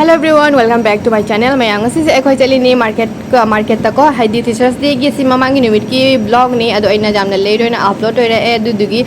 Hello everyone, welcome back to my channel. मैं आंग से एक चली नहीं मार्केट तक को हाइडी टीचर्स डे की सी ममांगी नुमित की ब्लॉग नहीं अदो इना जामना ले रोइना अपलोड होइरा ए दुदुगी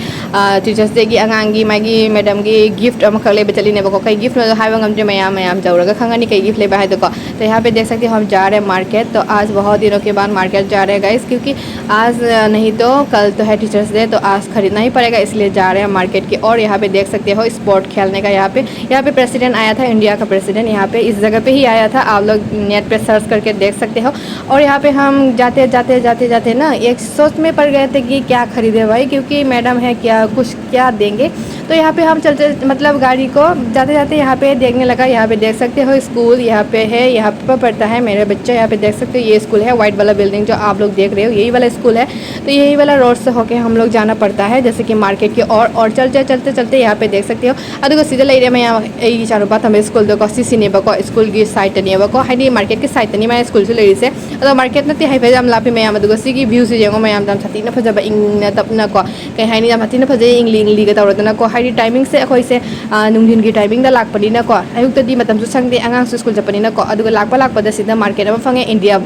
टीचर्स डे की अंगांगी मागी मैडम की गिफ्ट अमखक ले चली ने बको कई गिफ्ट हाइबा ngam मयाम जौरगा खंगानी कई गिफ्ट ले बाय तो यहाँ पे देख सकते हो हम जा रहे हैं मार्केट। तो आज बहुत दिनों के बाद मार्केट जा रहे हैं गाइस, क्योंकि आज नहीं तो कल तो है टीचर्स डे, तो आज खरीदना ही पड़ेगा, इसलिए जा रहे हैं मार्केट की। और यहाँ पे देख सकते हो स्पोर्ट खेलने का, यहाँ पे प्रेसिडेंट आया था, इंडिया का प्रेसिडेंट यहाँ पे इस जगह पे ही आया था। आप लोग नेट पे सर्च करके देख सकते हो। और यहाँ पे हम जाते ना एक सोच में पड़ गए थे कि क्या खरीदे भाई, क्योंकि मैडम है क्या देंगे। तो यहाँ पे हम चलते मतलब गाड़ी को जाते यहाँ पे देखने लगा। यहाँ पे देख सकते हो स्कूल यहाँ पे है, यहाँ पे पढ़ता है मेरा बच्चा। यहाँ पे देख सकते हो ये स्कूल है, वाइट वाला बिल्डिंग जो आप लोग देख रहे हो यही वाला स्कूल है। तो यही वाला रोड से होके हम लोग जाना पड़ता है जैसे कि मार्केट की। और चलते यहाँ पे देख सकते हो अगर सीधा ले रहे मैं यहाँ चारों बात हमें स्कूल दो सिनेबको स्कूल की साइड नहीं है मार्केट की साइड नहीं मैं स्कूल से ले से अगर मार्केट नते हाइफे जाम लापे मैम व्यू से जेंगो मैम दाम छातीना फजब इंगना तपना को कहीं हाइनी जाम छातीना फजे इंगली का तौरदना को हाइडी टाइमिंग से अखोई से नुंगिन की टाइमिंग दा लाकपनिना को अयुक्तदी मतम सु संगदे आंगांग स्कूल जपनिना को अदुगा लाकपदा सिदा मार्केट अमा फंगे इंडिया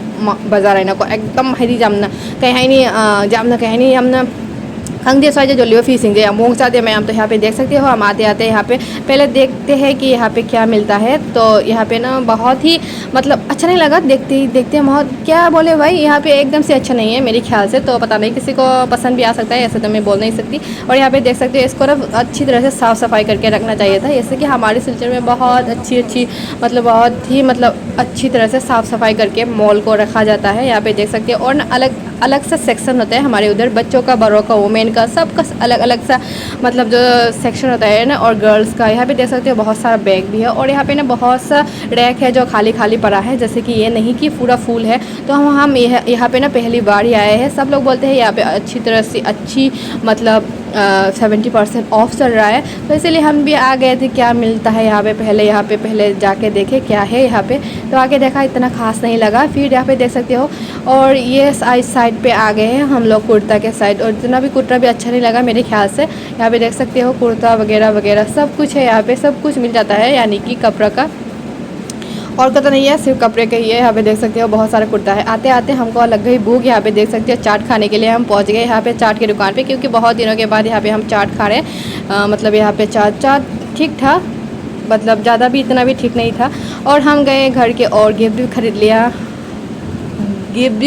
बाजार आइना को एकदम हाइडी जामना कहीं हाइनी जामना कहीं हाइनी जामना खंगदे स्वाइजे जो लियो फीसिंग दे मोंग चाहते मैम। तो यहाँ पे देख सकते हो हम आते यहाँ पे पहले देखते हैं कि यहाँ पे क्या मिलता है। तो यहाँ पे ना बहुत ही मतलब अच्छा नहीं लगा, देखते बहुत क्या बोले भाई, यहाँ पे एकदम से अच्छा नहीं है मेरे ख्याल से। तो पता नहीं किसी को पसंद भी आ सकता है, ऐसे तो मैं बोल नहीं सकती। और यहाँ पे देख सकते हो इसको ना अच्छी तरह से साफ़ सफाई करके रखना चाहिए था, जैसे कि हमारे सिलचर में बहुत अच्छी मतलब बहुत ही मतलब अच्छी तरह से साफ़ सफाई करके मॉल को रखा जाता है। यहाँ पे देख सकते हो और ना अलग सा सेक्शन होता है हमारे उधर, बच्चों का, बड़ों का, वुमेन का, सबका अलग सा मतलब जो सेक्शन होता है ना। और गर्ल्स का यहाँ पे देख सकते हो बहुत सारा बैग भी है। और यहाँ पे ना बहुत सा रैक है जो खाली पड़ा है, जैसे कि ये नहीं कि पूरा फुल है। तो हम यहाँ पे ना पहली बार ही आए हैं। सब लोग बोलते हैं यहाँ पे अच्छी तरह से अच्छी मतलब 70% ऑफ चल रहा है, तो इसलिए हम भी आ गए थे क्या मिलता है यहाँ पे पहले जाके देखे क्या है यहाँ पे। तो आगे देखा इतना खास नहीं लगा, फिर यहाँ पे देख सकते हो। और ये साइड पे आ गए हैं हम लोग कुर्ता के साइड, और इतना भी कुर्ता भी अच्छा नहीं लगा मेरे ख्याल से। यहाँ पे देख सकते हो कुर्ता वगैरह सब कुछ है, यहाँ पे सब कुछ मिल जाता है, यानी कि कपड़ा का और कतो नहीं है, सिर्फ कपड़े का ही है। यहाँ पे देख सकते हो बहुत सारा कुर्ता है। आते हमको लग गई भूख। यहाँ पे देख सकते हो चाट खाने के लिए हम पहुँच गए यहाँ पे चाट की दुकान पे, क्योंकि बहुत दिनों के बाद यहाँ पे हम चाट खा रहे हैं। मतलब यहाँ पे चाट ठीक था, मतलब ज़्यादा भी इतना भी ठीक नहीं था। और हम गए घर के और गिफ्ट भी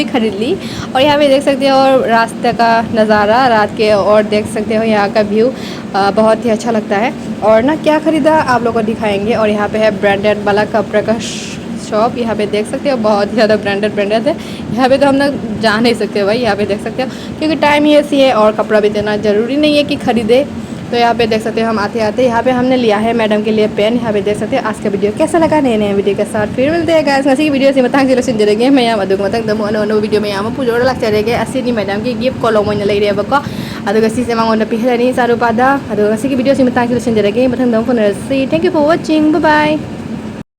खरीद ली। और यहाँ पे देख सकते हो और रास्ते का नज़ारा रात के, और देख सकते हो यहाँ का व्यू बहुत ही अच्छा लगता है। और ना क्या ख़रीदा आप लोगों को दिखाएंगे। और यहाँ पे है ब्रांडेड वाला कपड़े का शॉप, यहाँ पे देख सकते हो बहुत ही ज़्यादा ब्रांडेड है। यहाँ पे तो हम लोग जा नहीं सकते भाई, यहाँ पे देख सकते हो क्योंकि टाइम ही ऐसी है और कपड़ा भी देना ज़रूरी नहीं है कि ख़रीदे। तो यहाँ पे देख सकते हो हम आते यहाँ पे हमने लिया है मैडम के लिए पेन। यहाँ पे देख सकते हो आज का वीडियो कैसा लगा, नए वीडियो के साथ फिर मिलते हैं गाइस। नसी की वीडियो से मतंग जिलो सिंजरेगे मैं यहाँ मधुक मतंग दमो अनो वीडियो में यहाँ पुजोड़ लाक्चरेगे असीनी मैडम की गिफ्ट कोलो मोइन लेरेबको अदुगा सिसे मांगोन पिहलनी सारुपादा अदुगा नसी की वीडियो से मतंग जिलो सिंजरेगे मतंग दमो फुनरसी। Thank you for watching, bye bye.